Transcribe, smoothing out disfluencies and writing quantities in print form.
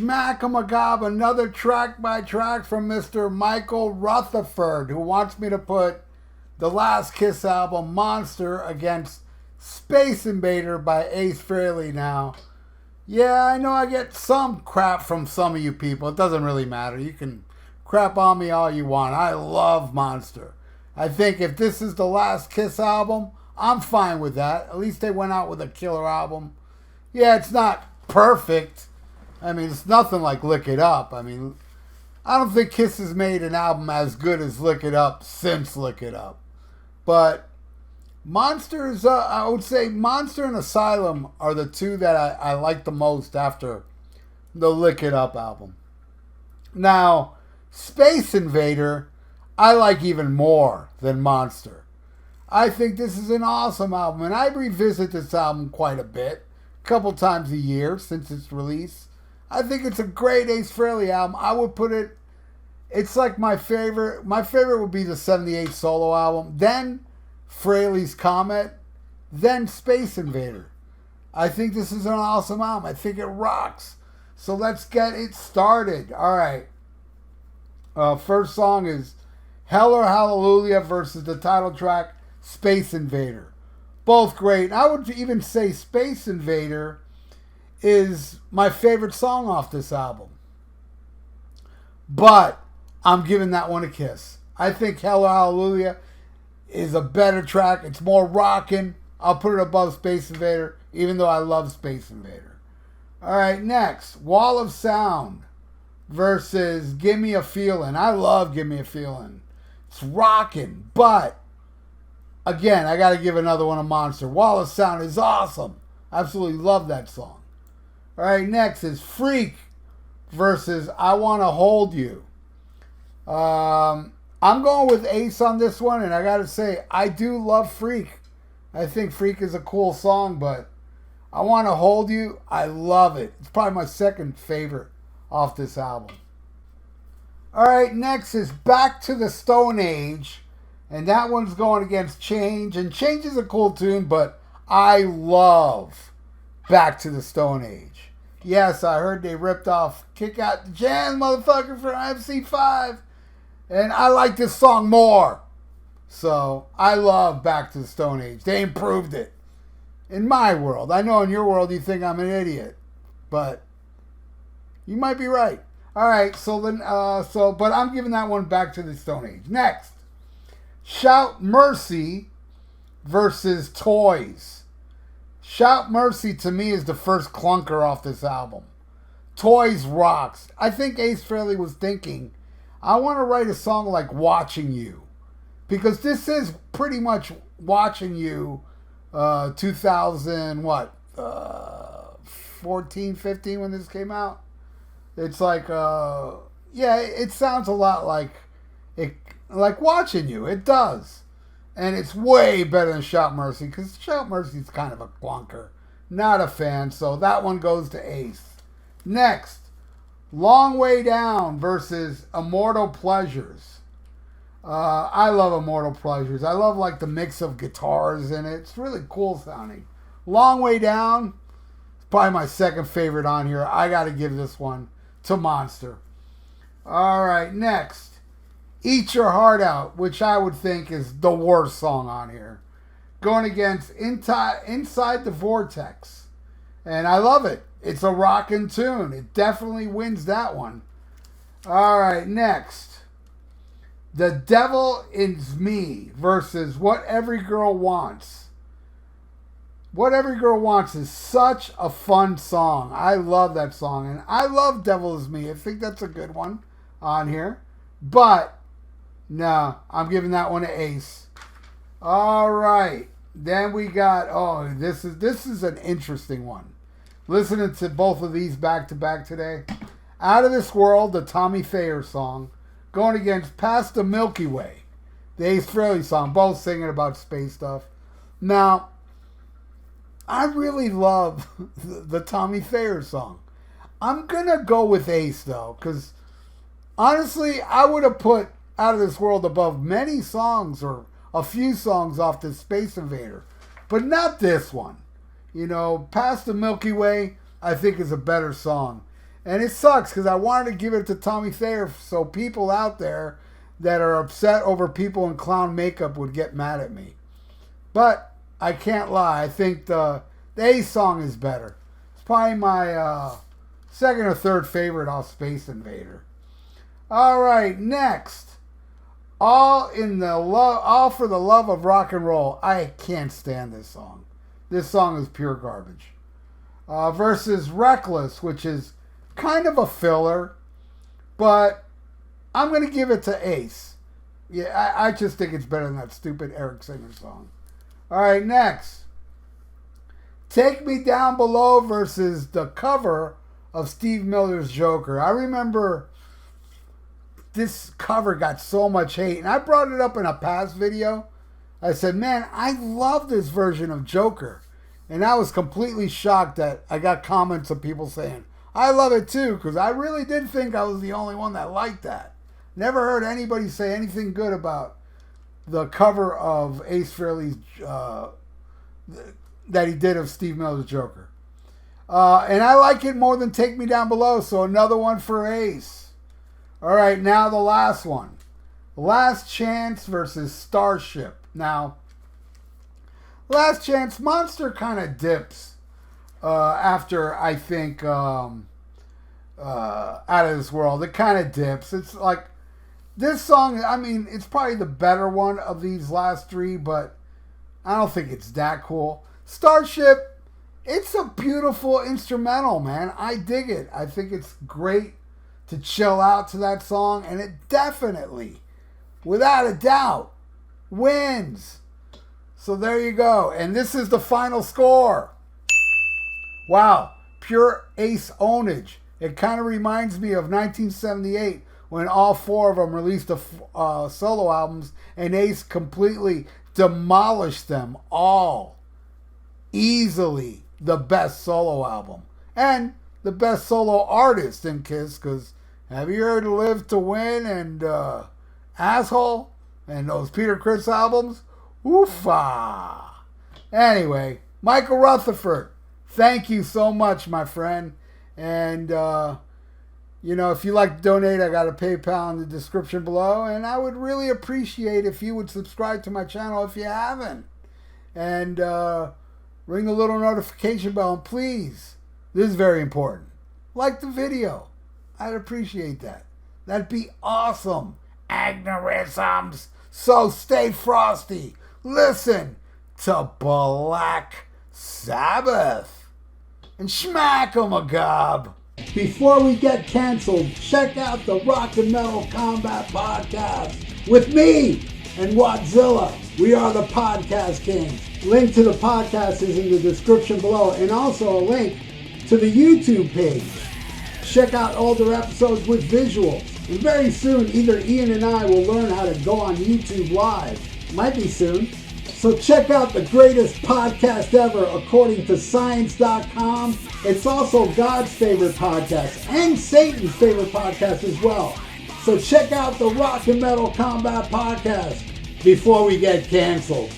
Schmackamagab, another track by track from Mr. Michael Rutherford, who wants me to put the Last Kiss album, Monster, against Space Invader by Ace Frehley now. Yeah, I know I get some crap from some of you people. It doesn't really matter. You can crap on me all you want. I love Monster. I think if this is the Last Kiss album, I'm fine with that. At least they went out with a killer album. Yeah, it's not perfect. I mean, it's nothing like Lick It Up. I mean, I don't think Kiss has made an album as good as Lick It Up since Lick It Up. But Monsters, I would say Monster and Asylum are the two that I like the most after the Lick It Up album. Now, Space Invader, I like even more than Monster. I think this is an awesome album, and I revisit this album quite a bit, a couple times a year since its release. I think it's a great Ace Frehley album. I would put it, it's like my favorite. My favorite would be the 78 solo album, then Frehley's Comet, then Space Invader. I think this is an awesome album. I think it rocks. So let's get it started. All right. First song is Hell or Hallelujah versus the title track, Space Invader. Both great. I would even say Space Invader is my favorite song off this album. But I'm giving that one a kiss. I think Hell or Hallelujah is a better track. It's more rockin'. I'll put it above Space Invader, even though I love Space Invader. All right, next, Wall of Sound versus Give Me a Feeling. I love Give Me a Feeling. It's rockin', but again, I got to give another one a Monster. Wall of Sound is awesome. Absolutely love that song. All right, next is Freak versus I Want to Hold You. I'm going with Ace on this one, and I got to say, I do love Freak. I think Freak is a cool song, but I Want to Hold You, I love it. It's probably my second favorite off this album. All right, next is Back to the Stone Age, and that one's going against Change, and Change is a cool tune, but I love Back to the Stone Age. Yes, I heard they ripped off Kick Out the Jam, motherfucker, from MC5. And I like this song more. So, I love Back to the Stone Age. They improved it. In my world. I know in your world you think I'm an idiot. But you might be right. Alright, so then, but I'm giving that one Back to the Stone Age. Next. Shout Mercy versus Toys. Shout Mercy to me is the first clunker off this album. Toys rocks. I think Ace Frehley was thinking, I want to write a song like Watching You. Because this is pretty much Watching You 2000, 14, 15 when this came out. It's like, yeah, it sounds a lot like Watching You. It does. And it's way better than Shout Mercy, because Shout Mercy is kind of a clunker. Not a fan, so that one goes to Ace. Next, Long Way Down versus Immortal Pleasures. I love Immortal Pleasures. I love like the mix of guitars in it. It's really cool sounding. Long Way Down is probably my second favorite on here. I got to give this one to Monster. All right, next. Eat Your Heart Out, which I would think is the worst song on here. Going against Inside the Vortex. And I love it. It's a rockin' tune. It definitely wins that one. All right, next. The Devil Is Me versus What Every Girl Wants. What Every Girl Wants is such a fun song. I love that song. And I love Devil Is Me. I think that's a good one on here. But, no, I'm giving that one to Ace. All right. Then we got, this is an interesting one. Listening to both of these back to back today. Out of This World, the Tommy Thayer song, going against Past the Milky Way, the Ace Frehley song, both singing about space stuff. Now, I really love the Tommy Thayer song. I'm going to go with Ace, though, because honestly, I would have put Out of This World above many songs or a few songs off the Space Invader, but not this one. You know, Past the Milky Way, I think is a better song. And it sucks because I wanted to give it to Tommy Thayer so people out there that are upset over people in clown makeup would get mad at me. But I can't lie. I think the Ace song is better. It's probably my second or third favorite off Space Invader. All right, next. All for the love of rock and roll. I can't stand this song. This song is pure garbage. Versus Reckless, which is kind of a filler, but I'm going to give it to Ace. Yeah, I just think it's better than that stupid Eric Singer song. All right, next. Take Me Down Below versus the cover of Steve Miller's Joker. I remember this cover got so much hate, and I brought it up in a past video. I said, man, I love this version of Joker. And I was completely shocked that I got comments of people saying, I love it too, because I really did think I was the only one that liked that. Never heard anybody say anything good about the cover of Ace Frehley's, that he did of Steve Miller's Joker. And I like it more than Take Me Down Below, so another one for Ace. All right, now the last one. Last Chance versus Starship. Now, Last Chance, Monster kind of dips after, I think, Out of This World. It kind of dips. It's like, this song, I mean, it's probably the better one of these last three, but I don't think it's that cool. Starship, it's a beautiful instrumental, man. I dig it. I think it's great to chill out to that song, and it definitely, without a doubt, wins. So there you go. And this is the final score. Wow. Pure Ace ownage. It kind of reminds me of 1978 when all four of them released solo albums and Ace completely demolished them all. Easily the best solo album. And the best solo artist in Kiss, because have you heard Live to Win and Asshole and those Peter Criss albums? Oofa! Anyway, Michael Rutherford, thank you so much, my friend. And, you know, if you'd like to donate, I got a PayPal in the description below. And I would really appreciate if you would subscribe to my channel if you haven't. And ring the little notification bell. And please, this is very important, like the video. I'd appreciate that. That'd be awesome. Agnorisms. So stay frosty. Listen to Black Sabbath. And smack 'em a gob. Before we get canceled, check out the Rock and Metal Combat Podcast with me and Wadzilla. We are the Podcast Kings. Link to the podcast is in the description below, and also a link to the YouTube page. Check out older episodes with visuals. And very soon, either Ian and I will learn how to go on YouTube Live. Might be soon. So check out the greatest podcast ever according to Science.com. It's also God's favorite podcast and Satan's favorite podcast as well. So check out the Rock and Metal Combat Podcast before we get canceled.